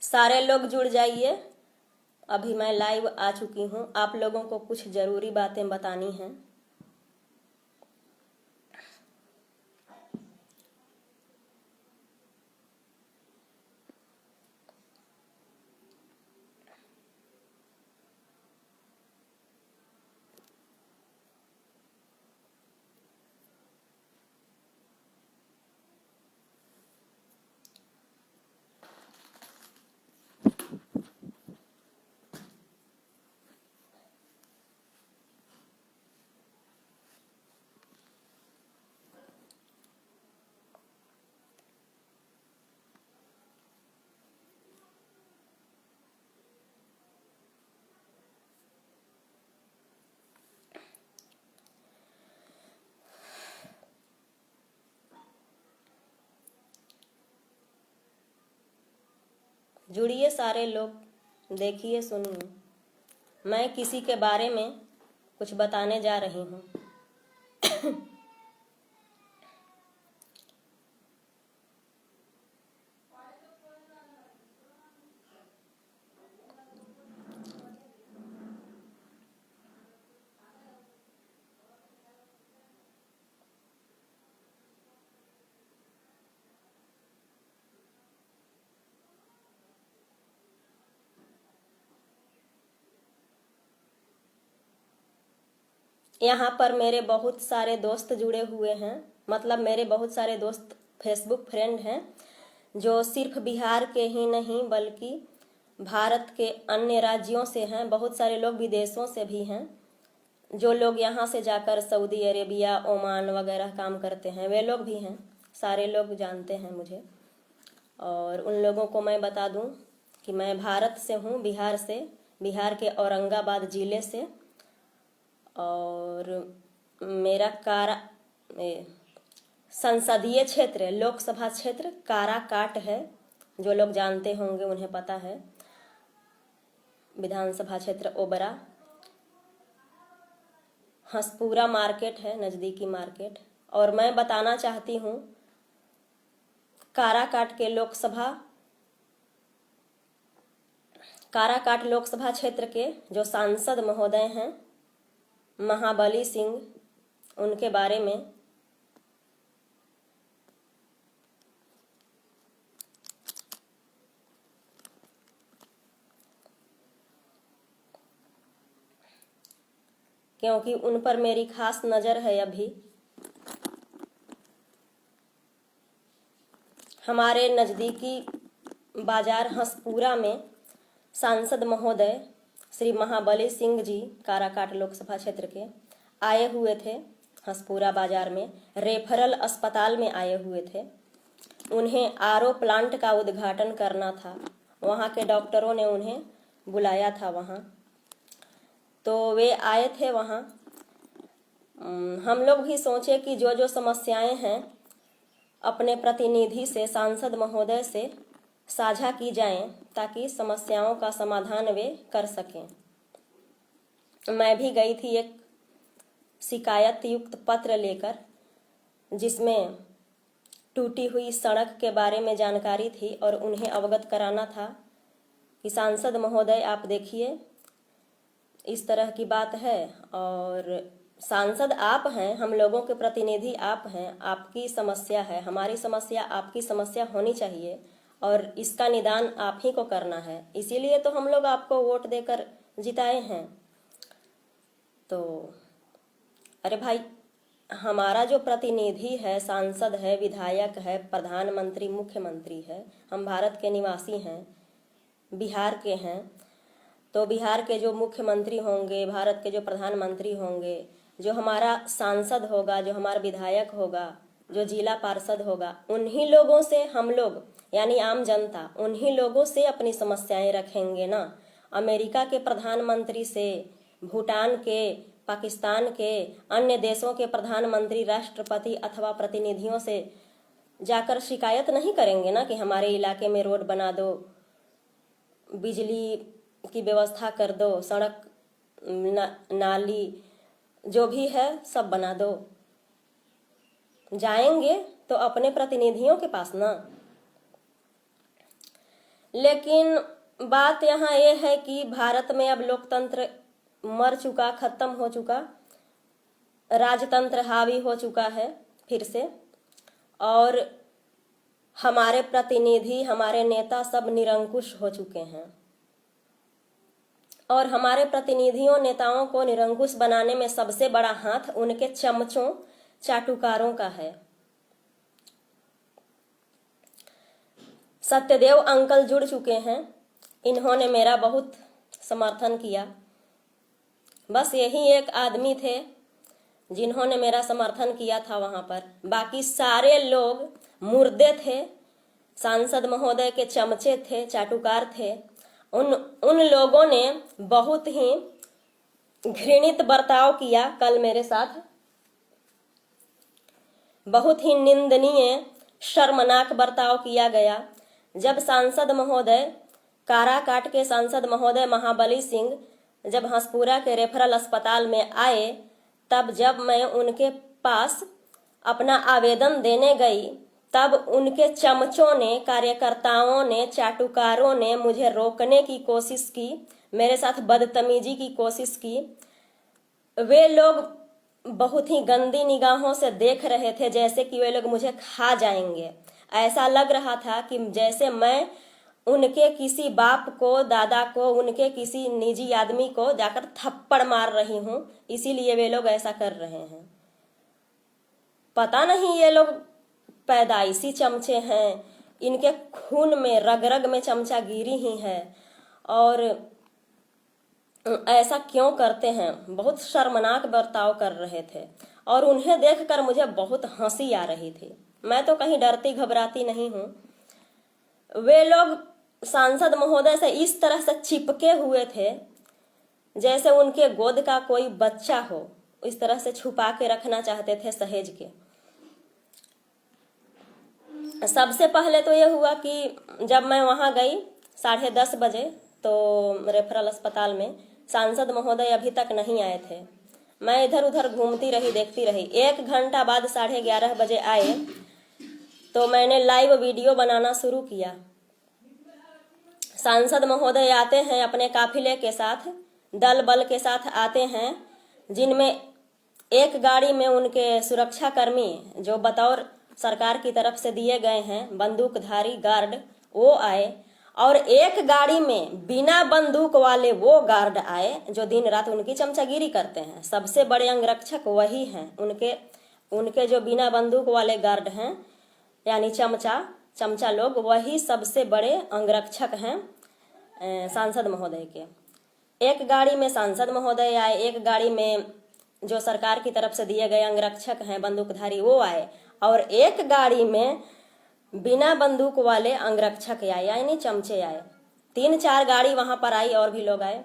सारे लोग जुड़ जाइए। अभी मैं लाइव आ चुकी हूँ, आप लोगों को कुछ ज़रूरी बातें बतानी हैं। जुड़िए सारे लोग, देखिए सुनिए, मैं किसी के बारे में कुछ बताने जा रही हूँ। यहाँ पर मेरे बहुत सारे दोस्त जुड़े हुए हैं, मतलब मेरे बहुत सारे दोस्त फेसबुक फ्रेंड हैं जो सिर्फ बिहार के ही नहीं बल्कि भारत के अन्य राज्यों से हैं। बहुत सारे लोग विदेशों से भी हैं, जो लोग यहाँ से जाकर सऊदी अरेबिया, ओमान वगैरह काम करते हैं, वे लोग भी हैं। सारे लोग जानते हैं मुझे। और उन लोगों को मैं बता दूं कि मैं भारत से हूँ, बिहार से, बिहार के औरंगाबाद ज़िले से। और मेरा संसदीय क्षेत्र, लोकसभा क्षेत्र काराकाट है। जो लोग जानते होंगे उन्हें पता है। विधानसभा क्षेत्र ओबरा, हंसपुरा मार्केट है, नज़दीकी मार्केट। और मैं बताना चाहती हूँ काराकाट लोकसभा क्षेत्र के जो सांसद महोदय हैं महाबली सिंह, उनके बारे में। क्योंकि उन पर मेरी खास नज़र है। अभी हमारे नज़दीकी बाजार हंसपुरा में सांसद महोदय श्री महाबली सिंह जी काराकाट लोकसभा क्षेत्र के आए हुए थे। हंसपुरा बाजार में रेफरल अस्पताल में आए हुए थे। उन्हें आरओ प्लांट का उद्घाटन करना था। वहाँ के डॉक्टरों ने उन्हें बुलाया था वहाँ, तो वे आए थे वहाँ। हम लोग भी सोचे कि जो जो समस्याएं हैं अपने प्रतिनिधि से, सांसद महोदय से साझा की जाएं, ताकि समस्याओं का समाधान वे कर सकें। मैं भी गई थी एक शिकायत युक्त पत्र लेकर, जिसमें टूटी हुई सड़क के बारे में जानकारी थी और उन्हें अवगत कराना था कि सांसद महोदय आप देखिए, इस तरह की बात है और सांसद आप हैं, हम लोगों के प्रतिनिधि आप हैं, आपकी समस्या है, हमारी समस्या आपकी समस्या होनी चाहिए और इसका निदान आप ही को करना है। इसीलिए तो हम लोग आपको वोट देकर जिताए हैं। तो अरे भाई, हमारा जो प्रतिनिधि है, सांसद है, विधायक है, प्रधानमंत्री, मुख्यमंत्री है, हम भारत के निवासी हैं, बिहार के हैं। तो बिहार के जो मुख्यमंत्री होंगे, भारत के जो प्रधानमंत्री होंगे, जो हमारा सांसद होगा, जो हमारा विधायक होगा, जो जिला पार्षद होगा, उन्हीं लोगों से हम लोग यानी आम जनता उन्हीं लोगों से अपनी समस्याएं रखेंगे ना। अमेरिका के प्रधानमंत्री से, भूटान के, पाकिस्तान के, अन्य देशों के प्रधानमंत्री, राष्ट्रपति अथवा प्रतिनिधियों से जाकर शिकायत नहीं करेंगे ना कि हमारे इलाके में रोड बना दो, बिजली की व्यवस्था कर दो, सड़क नाली जो भी है सब बना दो। जाएंगे तो अपने प्रतिनिधियों के पास ना। लेकिन बात यहाँ ये है कि भारत में अब लोकतंत्र मर चुका, खत्म हो चुका, राजतंत्र हावी हो चुका है फिर से, और हमारे प्रतिनिधि, हमारे नेता सब निरंकुश हो चुके हैं। और हमारे प्रतिनिधियों, नेताओं को निरंकुश बनाने में सबसे बड़ा हाथ उनके चमचों, चाटुकारों का है। सत्यदेव अंकल जुड़ चुके हैं, इन्होंने मेरा बहुत समर्थन किया। बस यही एक आदमी थे जिन्होंने मेरा समर्थन किया था वहां पर, बाकी सारे लोग मुर्दे थे, सांसद महोदय के चमचे थे, चाटुकार थे। उन लोगों ने बहुत ही घृणित बर्ताव किया कल मेरे साथ, बहुत ही निंदनीय, शर्मनाक बर्ताव किया गया। जब सांसद महोदय, काराकाट के सांसद महोदय महाबली सिंह जब हंसपुरा के रेफरल अस्पताल में आए, तब जब मैं उनके पास अपना आवेदन देने गई, तब उनके चमचों ने, कार्यकर्ताओं ने, चाटुकारों ने मुझे रोकने की कोशिश की, मेरे साथ बदतमीजी की कोशिश की। वे लोग बहुत ही गंदी निगाहों से देख रहे थे, जैसे कि वे लोग मुझे खा जाएंगे। ऐसा लग रहा था कि जैसे मैं उनके किसी बाप को, दादा को, उनके किसी निजी आदमी को जाकर थप्पड़ मार रही हूं, इसीलिए वे लोग ऐसा कर रहे हैं। पता नहीं ये लोग पैदाइशी चमचे हैं, इनके खून में, रग रग में चमचागिरी ही है, और ऐसा क्यों करते हैं। बहुत शर्मनाक बर्ताव कर रहे थे और उन्हें देखकर मुझे बहुत हंसी आ रही थी। मैं तो कहीं डरती घबराती नहीं हूं। वे लोग सांसद महोदय से इस तरह से चिपके हुए थे जैसे उनके गोद का कोई बच्चा हो, इस तरह से छुपा के रखना चाहते थे, सहेज के। सबसे पहले तो ये हुआ कि जब मैं वहां गई 10:30 बजे, तो रेफरल अस्पताल में सांसद महोदय अभी तक नहीं आए थे। मैं इधर उधर घूमती रही, देखती रही। 1 घंटा बाद 11:30 बजे आए, तो मैंने लाइव वीडियो बनाना शुरू किया। सांसद महोदय आते हैं अपने काफिले के साथ, दल बल के साथ आते हैं, जिनमें एक गाड़ी में उनके सुरक्षाकर्मी जो बतौर सरकार की तरफ से दिए गए हैं, बंदूकधारी गार्ड, वो आए, और एक गाड़ी में बिना बंदूक वाले वो गार्ड आए जो दिन रात उनकी चमचागिरी करते हैं। सबसे बड़े अंगरक्षक वही हैं, उनके जो बिना बंदूक वाले गार्ड हैं, यानी चमचा लोग, वही सबसे बड़े अंगरक्षक हैं सांसद महोदय के। एक गाड़ी में सांसद महोदय आए, एक गाड़ी में जो सरकार की तरफ से दिए गए अंगरक्षक हैं, बंदूकधारी, वो आए, और एक गाड़ी में बिना बंदूक वाले अंगरक्षक आए, यानी चमचे आए। 3-4 गाड़ी वहां पर आई, और भी लोग आए,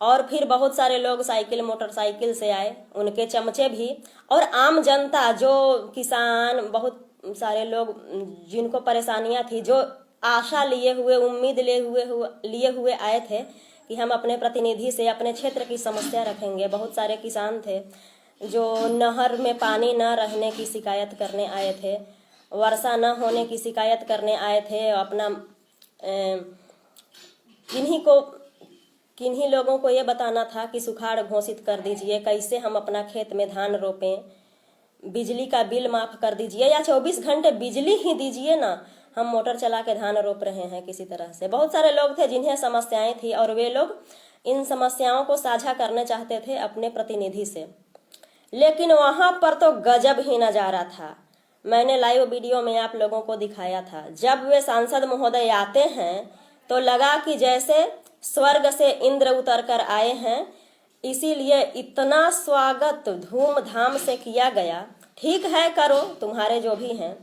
और फिर बहुत सारे लोग साइकिल, मोटरसाइकिल से आए, उनके चमचे भी, और आम जनता, जो किसान, बहुत सारे लोग जिनको परेशानियां थी, जो आशा लिए हुए, उम्मीद लिए हुए आए थे कि हम अपने प्रतिनिधि से अपने क्षेत्र की समस्या रखेंगे। बहुत सारे किसान थे जो नहर में पानी न रहने की शिकायत करने आए थे, वर्षा न होने की शिकायत करने आए थे। अपना किन्हीं लोगों को ये बताना था कि सुखाड़ घोषित कर दीजिए, कैसे हम अपना खेत में धान रोपें, बिजली का बिल माफ कर दीजिए, या 24 घंटे बिजली ही दीजिए ना, हम मोटर चला के धान रोप रहे हैं किसी तरह से। बहुत सारे लोग थे जिन्हें समस्याएं थी, और वे लोग इन समस्याओं को साझा करने चाहते थे अपने प्रतिनिधि से। लेकिन वहां पर तो गजब ही नजारा था। मैंने लाइव वीडियो में आप लोगों को दिखाया था। जब वे सांसद महोदय आते हैं तो लगा कि जैसे स्वर्ग से इंद्र उतर कर आए हैं, इसीलिए इतना स्वागत धूमधाम से किया गया। ठीक है, करो, तुम्हारे जो भी हैं,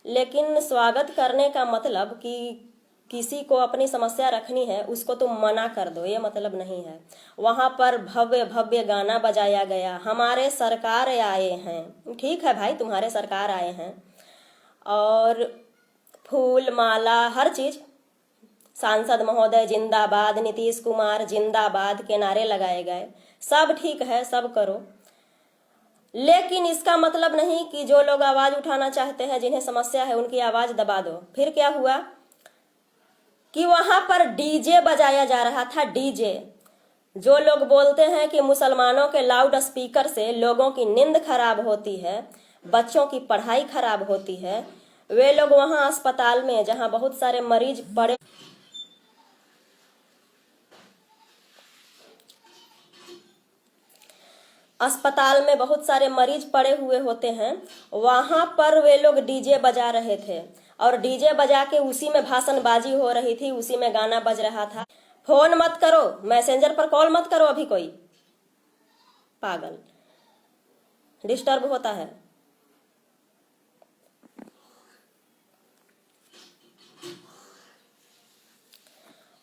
लेकिन स्वागत करने का मतलब कि किसी को अपनी समस्या रखनी है उसको तुम मना कर दो, ये मतलब नहीं है। वहां पर भव्य भव्य गाना बजाया गया, हमारे सरकार आए हैं, ठीक है भाई तुम्हारे सरकार आए हैं, और फूल माला हर चीज, सांसद महोदय जिंदाबाद, नीतीश कुमार जिंदाबाद के नारे लगाए गए, सब ठीक है, सब करो। लेकिन इसका मतलब नहीं कि जो लोग आवाज उठाना चाहते हैं, जिन्हें समस्या है, उनकी आवाज दबा दो। फिर क्या हुआ कि वहां पर डीजे बजाया जा रहा था, डीजे। जो लोग बोलते हैं कि मुसलमानों के लाउड स्पीकर से लोगों की नींद खराब होती है, बच्चों की पढ़ाई खराब होती है, वे लोग वहां अस्पताल में जहां बहुत सारे मरीज पड़े अस्पताल में बहुत सारे मरीज पड़े हुए होते हैं, वहां पर वे लोग डीजे बजा रहे थे, और डीजे बजा के उसी में भाषणबाजी हो रही थी, उसी में गाना बज रहा था। फोन मत करो, मैसेंजर पर कॉल मत करो, अभी कोई पागल डिस्टर्ब होता है।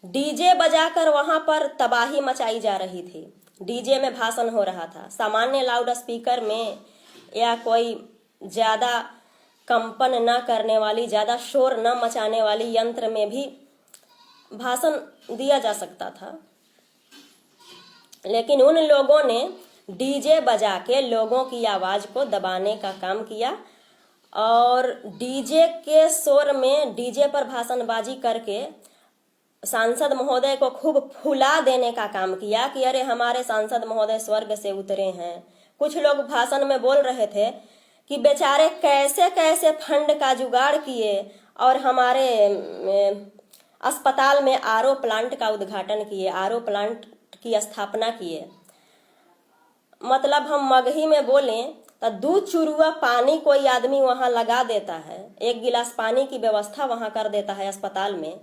डीजे बजाकर वहां पर तबाही मचाई जा रही थी, डीजे में भाषण हो रहा था। सामान्य लाउड स्पीकर में या कोई ज्यादा कंपन न करने वाली, ज्यादा शोर न मचाने वाली यंत्र में भी भाषण दिया जा सकता था, लेकिन उन लोगों ने डीजे बजा के लोगों की आवाज को दबाने का काम किया, और डीजे के शोर में डीजे पर भाषणबाजी करके सांसद महोदय को खूब फुला देने का काम किया कि अरे हमारे सांसद महोदय स्वर्ग से उतरे हैं। कुछ लोग भाषण में बोल रहे थे कि बेचारे कैसे कैसे फंड का जुगाड़ किए और हमारे अस्पताल में आरओ प्लांट का उद्घाटन किए, आरओ प्लांट की स्थापना किए। मतलब हम मगही में बोलें तो दूध चुरुआ पानी कोई आदमी वहां लगा देता है, एक गिलास पानी की व्यवस्था वहां कर देता है अस्पताल में,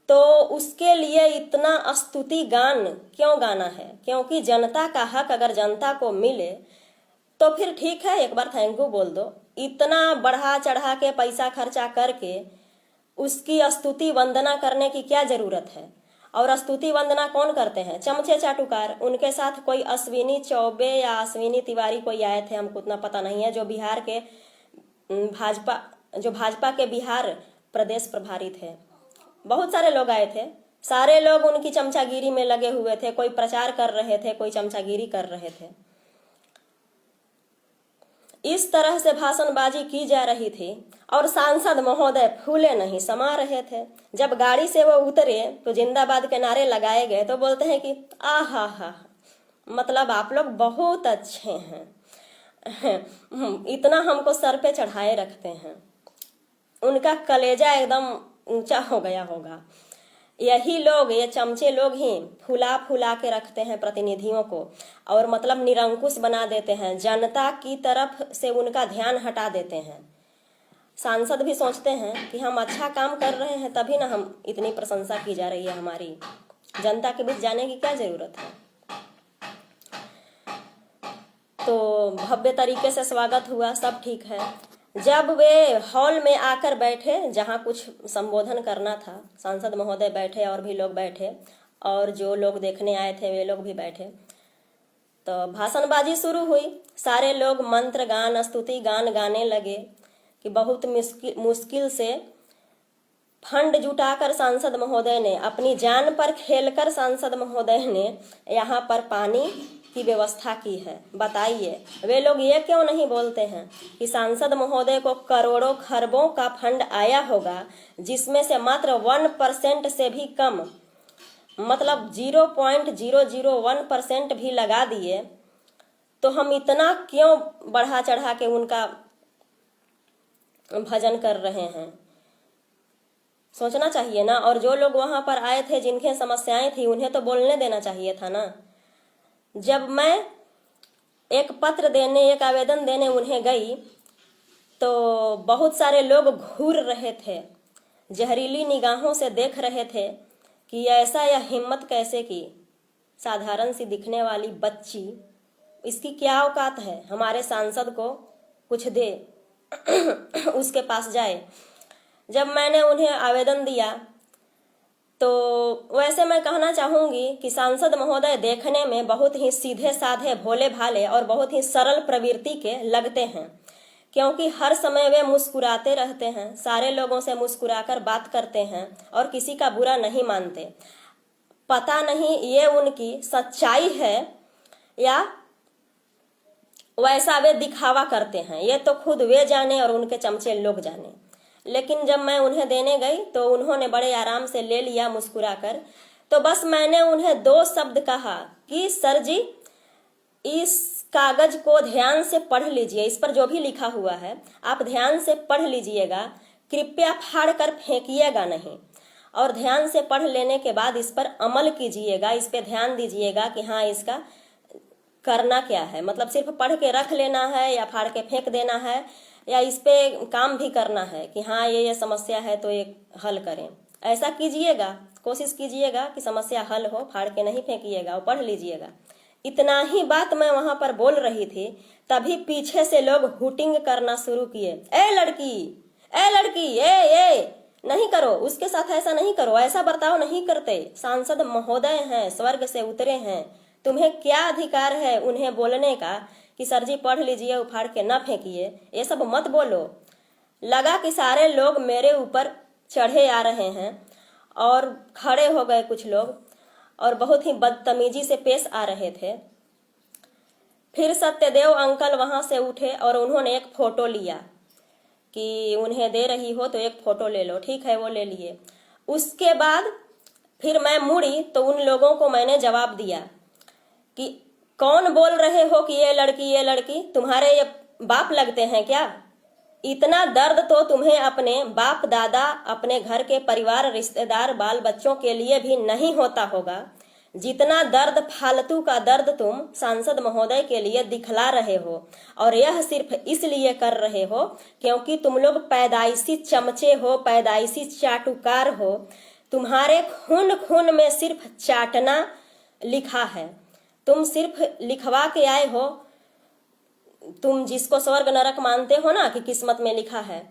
तो उसके लिए इतना स्तुति गान क्यों गाना है? क्योंकि जनता का हक अगर जनता को मिले तो फिर ठीक है, एक बार थैंक यू बोल दो। इतना बढ़ा चढ़ा के पैसा खर्चा करके उसकी स्तुति वंदना करने की क्या जरूरत है? और स्तुति वंदना कौन करते हैं? चमचे चाटुकार। उनके साथ कोई अश्विनी चौबे या अश्विनी तिवारी कोई आए थे, हमको उतना पता नहीं है, जो बिहार के भाजपा के बिहार प्रदेश प्रभारी थे। बहुत सारे लोग आए थे, सारे लोग उनकी चमचागिरी में लगे हुए थे, कोई प्रचार कर रहे थे, कोई चमचागिरी कर रहे थे। इस तरह से भाषणबाजी की जा रही थी और सांसद महोदय फूले नहीं समा रहे थे। जब गाड़ी से वो उतरे तो जिंदाबाद के नारे लगाए गए तो बोलते हैं कि आहा हा, मतलब आप लोग बहुत अच्छे हैं, इतना हमको सर पे चढ़ाए रखते हैं। उनका कलेजा एकदम ऊंचा हो गया होगा। यही लोग, ये चमचे लोग ही फुला फुला के रखते हैं प्रतिनिधियों को, और मतलब निरंकुश बना देते हैं, जनता की तरफ से उनका ध्यान हटा देते हैं। सांसद भी सोचते हैं कि हम अच्छा काम कर रहे हैं, तभी ना हम इतनी प्रशंसा की जा रही है हमारी। जनता के बीच जाने की क्या जरूरत है? तो भव्य तरीके से स्वागत हुआ, सब ठीक है। जब वे हॉल में आकर बैठे, जहां कुछ संबोधन करना था, सांसद महोदय बैठे और भी लोग बैठे, और जो लोग देखने आए थे वे लोग भी बैठे, तो भाषणबाजी शुरू हुई। सारे लोग मंत्र गान, स्तुति गान गाने लगे कि बहुत मुश्किल से फंड जुटाकर सांसद महोदय ने, अपनी जान पर खेलकर सांसद महोदय ने यहाँ पर पानी की व्यवस्था की है। बताइए, वे लोग ये क्यों नहीं बोलते हैं कि सांसद महोदय को करोड़ों खरबों का फंड आया होगा, जिसमें से मात्र 1% से भी कम, मतलब 0.001% भी लगा दिए, तो हम इतना क्यों बढ़ा चढ़ा के उनका भजन कर रहे हैं? सोचना चाहिए ना। और जो लोग वहां पर आए थे, जिनके समस्याएं थी, उन्हें तो बोलने देना चाहिए था ना। जब मैं एक पत्र देने, एक आवेदन देने उन्हें गई, तो बहुत सारे लोग घूर रहे थे, जहरीली निगाहों से देख रहे थे कि ऐसा यह हिम्मत कैसे की, साधारण सी दिखने वाली बच्ची, इसकी क्या औकात है हमारे सांसद को कुछ दे, उसके पास जाए। जब मैंने उन्हें आवेदन दिया तो वैसे मैं कहना चाहूंगी कि सांसद महोदय देखने में बहुत ही सीधे साधे, भोले भाले और बहुत ही सरल प्रवृत्ति के लगते हैं, क्योंकि हर समय वे मुस्कुराते रहते हैं, सारे लोगों से मुस्कुराकर बात करते हैं और किसी का बुरा नहीं मानते। पता नहीं ये उनकी सच्चाई है या वैसा वे दिखावा करते हैं, ये तो खुद वे जाने और उनके चमचे लोग जाने। लेकिन जब मैं उन्हें देने गई तो उन्होंने बड़े आराम से ले लिया मुस्कुराकर। तो बस मैंने उन्हें 2 शब्द कहा कि सर जी, इस कागज को ध्यान से पढ़ लीजिए, इस पर जो भी लिखा हुआ है आप ध्यान से पढ़ लीजिएगा, कृपया फाड़ कर फेंकिएगा नहीं, और ध्यान से पढ़ लेने के बाद इस पर अमल कीजिएगा, इस पे ध्यान दीजिएगा कि हाँ इसका करना क्या है। मतलब सिर्फ पढ़ के रख लेना है या फाड़ के फेंक देना है, या इस पे काम भी करना है कि हाँ ये समस्या है तो ये हल करें। ऐसा कीजिएगा, कोशिश कीजिएगा कि समस्या हल हो, फाड़ के नहीं फेंकिएगा और पढ़ लीजिएगा। इतना ही बात मैं वहां पर बोल रही थी, तभी पीछे से लोग हुटिंग करना शुरू किए। ए लड़की, ए लड़की, ए नहीं करो, उसके साथ ऐसा नहीं करो, ऐसा बर्ताव नहीं करते, सांसद महोदय हैं, स्वर्ग से उतरे हैं, तुम्हें क्या अधिकार है उन्हें बोलने का कि सर जी पढ़ लीजिए, उखाड़ के न फेंकिए, ये सब मत बोलो। लगा कि सारे लोग मेरे ऊपर चढ़े आ रहे हैं और खड़े हो गए कुछ लोग और बहुत ही बदतमीजी से पेश आ रहे थे। फिर सत्यदेव अंकल वहां से उठे और उन्होंने एक फोटो लिया कि उन्हें दे रही हो तो एक फोटो ले लो। ठीक है, वो ले लिए। उसके बाद फिर मैं मुड़ी तो उन लोगों को मैंने जवाब दिया कि कौन बोल रहे हो कि ये लड़की तुम्हारे ये बाप लगते हैं क्या? इतना दर्द तो तुम्हें अपने बाप दादा, अपने घर के परिवार, रिश्तेदार, बाल बच्चों के लिए भी नहीं होता होगा जितना दर्द, फालतू का दर्द तुम सांसद महोदय के लिए दिखला रहे हो। और यह सिर्फ इसलिए कर रहे हो क्योंकि तुम लोग पैदाइशी चमचे हो, पैदाइशी चाटुकार हो। तुम्हारे खून खून में सिर्फ चाटना लिखा है। तुम सिर्फ लिखवा के आए हो। तुम जिसको स्वर्ग नरक मानते हो ना कि किस्मत में लिखा है,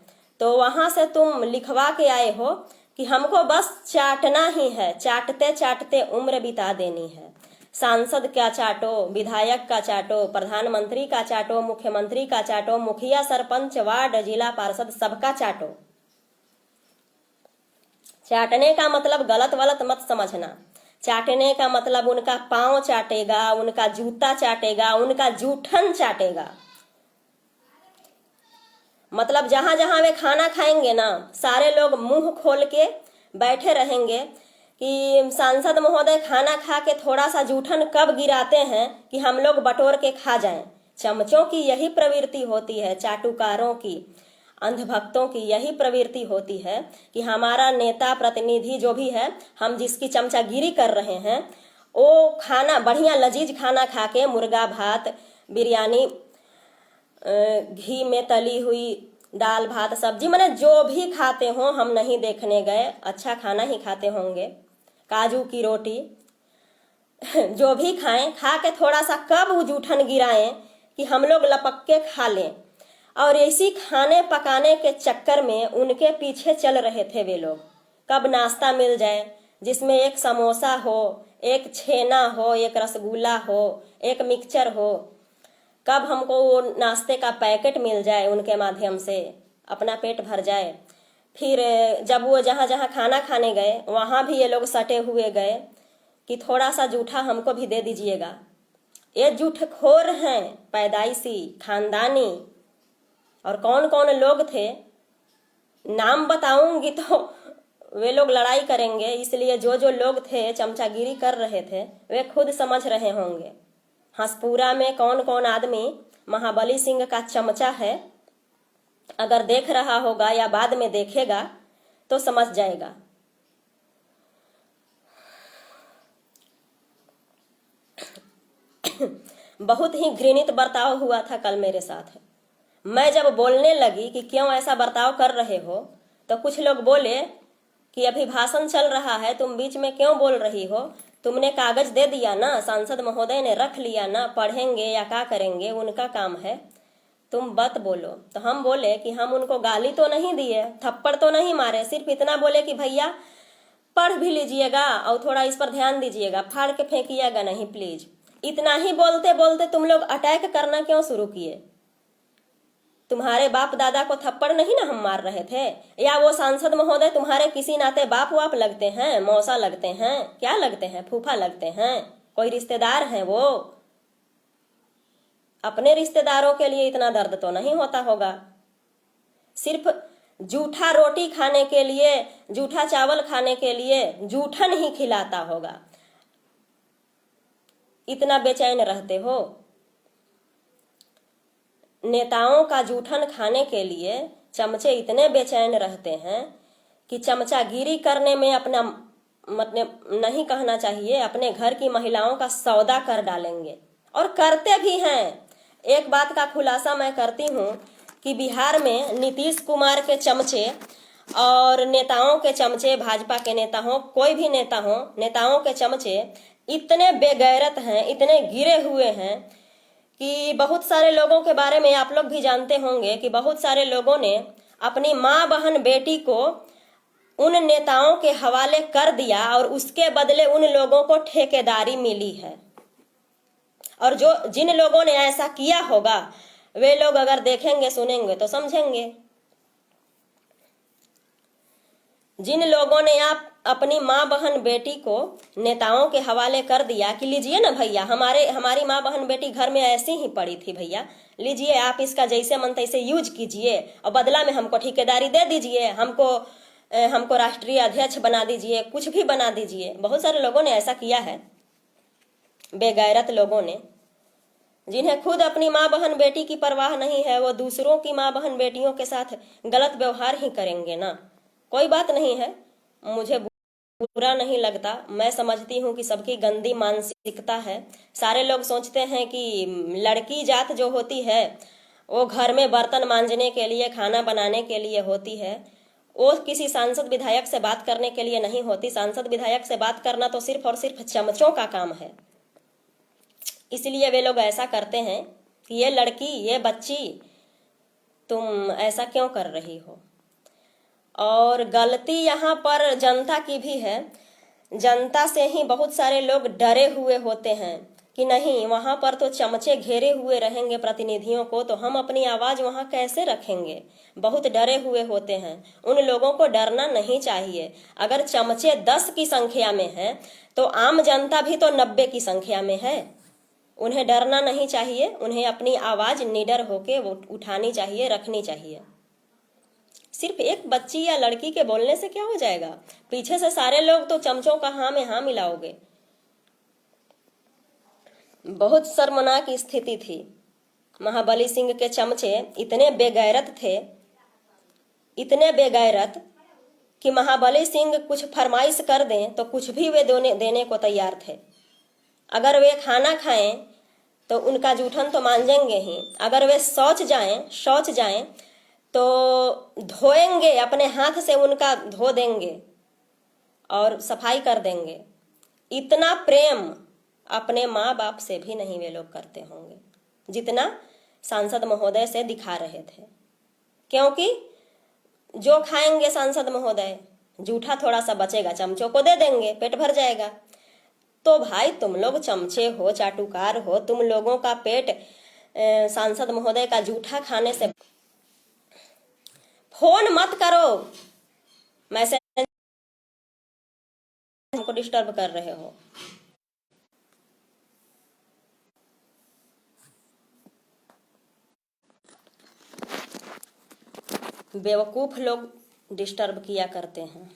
तो वहां से तुम लिखवा के आए हो कि हमको बस चाटना ही है, चाटते चाटते उम्र बिता देनी है। सांसद का चाटो, विधायक का चाटो, प्रधानमंत्री का चाटो, मुख्यमंत्री का चाटो, मुखिया, सरपंच, वार्ड, जिला पार्षद, सबका चाटो। चाटने का मतलब गलत वलत मत समझना। चाटने का मतलब उनका पांव चाटेगा, उनका जूता चाटेगा, उनका जूठन चाटेगा। मतलब जहां जहां वे खाना खाएंगे ना, सारे लोग मुंह खोल के बैठे रहेंगे कि सांसद महोदय खाना खा के थोड़ा सा जूठन कब गिराते हैं कि हम लोग बटोर के खा जाएं। चमचों की यही प्रवृत्ति होती है, चाटुकारों की, अंधभक्तों की यही प्रवृत्ति होती है कि हमारा नेता प्रतिनिधि जो भी है, हम जिसकी चमचागिरी कर रहे हैं, वो खाना बढ़िया लजीज खाना खा के, मुर्गा भात, बिरयानी, घी में तली हुई दाल भात सब्जी, मैंने जो भी खाते हो हम नहीं देखने गए, अच्छा खाना ही खाते होंगे, काजू की रोटी जो भी खाएं, खा के थोड़ा सा कब जूठन गिराएं कि हम लोग लपक के खा लें। और इसी खाने पकाने के चक्कर में उनके पीछे चल रहे थे वे लोग। कब नाश्ता मिल जाए जिसमें एक समोसा हो, एक छेना हो, एक रसगुल्ला हो, एक मिक्सचर हो, कब हमको वो नाश्ते का पैकेट मिल जाए, उनके माध्यम से अपना पेट भर जाए। फिर जब वो जहाँ जहाँ खाना खाने गए वहाँ भी ये लोग सटे हुए गए कि थोड़ा सा जूठा हमको भी दे दीजिएगा। ये जूठखोर हैं, पैदाइशी, खानदानी। और कौन कौन लोग थे नाम बताऊंगी तो वे लोग लड़ाई करेंगे, इसलिए जो जो लोग थे चमचागिरी कर रहे थे वे खुद समझ रहे होंगे। हंसपुरा में कौन कौन आदमी महाबली सिंह का चमचा है, अगर देख रहा होगा या बाद में देखेगा तो समझ जाएगा। बहुत ही घृणित बर्ताव हुआ था कल मेरे साथ। मैं जब बोलने लगी कि क्यों ऐसा बर्ताव कर रहे हो, तो कुछ लोग बोले कि अभी भाषण चल रहा है, तुम बीच में क्यों बोल रही हो, तुमने कागज दे दिया ना, सांसद महोदय ने रख लिया ना, पढ़ेंगे या क्या करेंगे, उनका काम है, तुम मत बोलो। तो हम बोले कि हम उनको गाली तो नहीं दिए, थप्पड़ तो नहीं मारे, सिर्फ इतना बोले कि भैया पढ़ भी लीजिएगा और थोड़ा इस पर ध्यान दीजिएगा, फाड़ के फेंकिएगा नहीं प्लीज। इतना ही बोलते बोलते तुम लोग अटैक करना क्यों शुरू किए? तुम्हारे बाप दादा को थप्पड़ नहीं ना हम मार रहे थे? या वो सांसद महोदय तुम्हारे किसी नाते बाप वाप लगते हैं, मौसा लगते हैं, क्या लगते हैं, फूफा लगते हैं, कोई रिश्तेदार हैं वो? अपने रिश्तेदारों के लिए इतना दर्द तो नहीं होता होगा। सिर्फ जूठा रोटी खाने के लिए, जूठा चावल खाने के लिए जूठन ही खिलाता होगा, इतना बेचैन रहते हो। नेताओं का जूठन खाने के लिए चमचे इतने बेचैन रहते हैं कि चमचागिरी करने में अपना मतलब नहीं कहना चाहिए, अपने घर की महिलाओं का सौदा कर डालेंगे और करते भी हैं। एक बात का खुलासा मैं करती हूँ कि बिहार में नीतीश कुमार के चमचे और नेताओं के चमचे, भाजपा के नेता हो, कोई भी नेता हो, नेताओं के चमचे इतने बेगैरत हैं, इतने गिरे हुए हैं कि बहुत सारे लोगों के बारे में आप लोग भी जानते होंगे कि बहुत सारे लोगों ने अपनी माँ बहन बेटी को उन नेताओं के हवाले कर दिया और उसके बदले उन लोगों को ठेकेदारी मिली है। और जो जिन लोगों ने ऐसा किया होगा वे लोग अगर देखेंगे सुनेंगे तो समझेंगे। जिन लोगों ने आप अपनी माँ बहन बेटी को नेताओं के हवाले कर दिया कि लीजिए ना भैया, हमारी माँ बहन बेटी घर में ऐसी ही पड़ी थी भैया, लीजिए आप इसका जैसे मन तैसे यूज कीजिए और बदला में हमको ठेकेदारी दे दीजिए, हमको राष्ट्रीय अध्यक्ष बना दीजिए, कुछ भी बना दीजिए। बहुत सारे लोगों ने ऐसा किया है, बेगैरत लोगों ने, जिन्हें खुद अपनी माँ बहन बेटी की परवाह नहीं है, वो दूसरों की माँ बहन बेटियों के साथ गलत व्यवहार ही करेंगे ना। कोई बात नहीं है, मुझे बुरा नहीं लगता, मैं समझती हूँ कि सबकी गंदी मानसिकता है। सारे लोग सोचते हैं कि लड़की जात जो होती है वो घर में बर्तन मांजने के लिए, खाना बनाने के लिए होती है, वो किसी सांसद विधायक से बात करने के लिए नहीं होती। सांसद विधायक से बात करना तो सिर्फ और सिर्फ चमचों का काम है। इसलिए वे लोग ऐसा करते हैं कि ये लड़की, ये बच्ची, तुम ऐसा क्यों कर रही हो। और गलती यहाँ पर जनता की भी है। जनता से ही बहुत सारे लोग डरे हुए होते हैं कि नहीं, वहां पर तो चमचे घेरे हुए रहेंगे प्रतिनिधियों को, तो हम अपनी आवाज वहां कैसे रखेंगे। बहुत डरे हुए होते हैं। उन लोगों को डरना नहीं चाहिए। अगर चमचे 10 की संख्या में है तो आम जनता भी तो 90 की संख्या में है। उन्हें डरना नहीं चाहिए, उन्हें अपनी आवाज निडर होके उठानी चाहिए, रखनी चाहिए। सिर्फ एक बच्ची या लड़की के बोलने से क्या हो जाएगा? पीछे से सारे लोग तो चमचों का हाँ में हाँ मिलाओगे। बहुत शर्मनाक स्थिति थी। महाबली सिंह के चमचे इतने बेगैरत थे, इतने बेगैरत कि महाबली सिंह कुछ फरमाइश कर दें तो कुछ भी वे देने को तैयार थे। अगर वे खाना खाएं तो उनका जूठन तो मांजेंगे ही, अगर वे शौच जाएं तो धोएंगे, अपने हाथ से उनका धो देंगे और सफाई कर देंगे। इतना प्रेम अपने माँ बाप से भी नहीं वे लोग करते होंगे जितना सांसद महोदय से दिखा रहे थे। क्योंकि जो खाएंगे सांसद महोदय, जूठा थोड़ा सा बचेगा चमचों को दे देंगे, पेट भर जाएगा। तो भाई तुम लोग चमचे हो, चाटुकार हो, तुम लोगों का पेट सांसद महोदय का जूठा खाने से। फोन मत करो, मैसेज हमको डिस्टर्ब कर रहे हो। बेवकूफ लोग डिस्टर्ब किया करते हैं।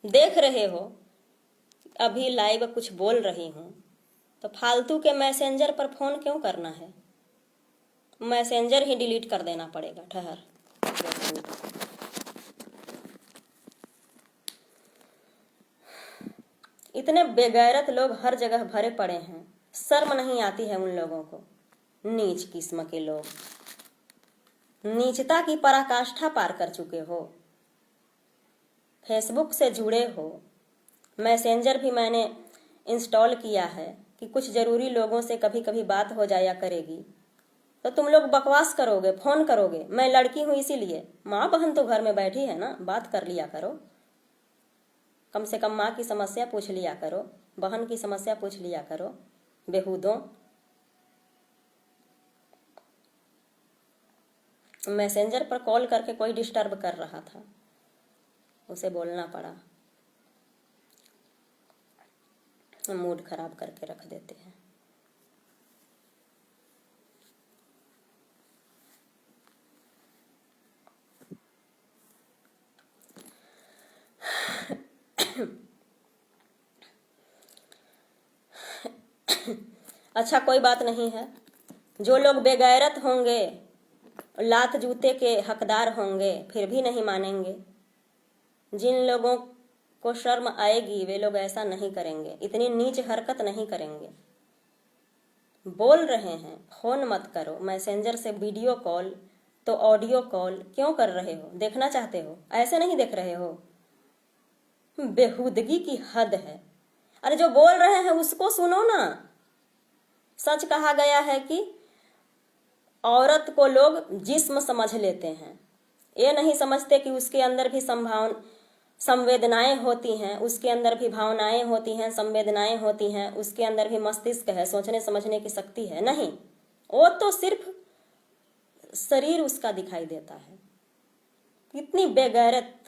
देख रहे हो अभी लाइव कुछ बोल रही हूं तो फालतू के मैसेंजर पर फोन क्यों करना है? मैसेंजर ही डिलीट कर देना पड़ेगा। ठहर, इतने बेगैरत लोग हर जगह भरे पड़े हैं, शर्म नहीं आती है उन लोगों को। नीच किस्म के लोग, नीचता की पराकाष्ठा पार कर चुके हो। फेसबुक से जुड़े हो, मैसेंजर भी मैंने इंस्टॉल किया है कि कुछ जरूरी लोगों से कभी कभी बात हो जाया करेगी। तो तुम लोग बकवास करोगे, फोन करोगे, मैं लड़की हूं इसीलिए। माँ बहन तो घर में बैठी है ना, बात कर लिया करो। कम से कम माँ की समस्या पूछ लिया करो, बहन की समस्या पूछ लिया करो, बेहूदों। मैसेंजर पर कॉल करके कोई डिस्टर्ब कर रहा था, उसे बोलना पड़ा। मूड खराब करके रख देते हैं। अच्छा, कोई बात नहीं है। जो लोग बेगैरत होंगे, लात जूते के हकदार होंगे, फिर भी नहीं मानेंगे। जिन लोगों को शर्म आएगी वे लोग ऐसा नहीं करेंगे, इतनी नीच हरकत नहीं करेंगे। बोल रहे हैं फोन मत करो, मैसेंजर से वीडियो कॉल तो ऑडियो कॉल क्यों कर रहे हो? देखना चाहते हो? ऐसे नहीं देख रहे हो? बेहूदगी की हद है। अरे जो बोल रहे हैं उसको सुनो ना। सच कहा गया है कि औरत को लोग जिस्म समझ लेते हैं, ये नहीं समझते कि उसके अंदर भी संवेदनाएं होती हैं, उसके अंदर भी भावनाएं होती हैं, संवेदनाएं होती हैं, उसके अंदर भी मस्तिष्क है, सोचने समझने की शक्ति है। नहीं, वो तो सिर्फ शरीर उसका दिखाई देता है। कितनी बेगैरत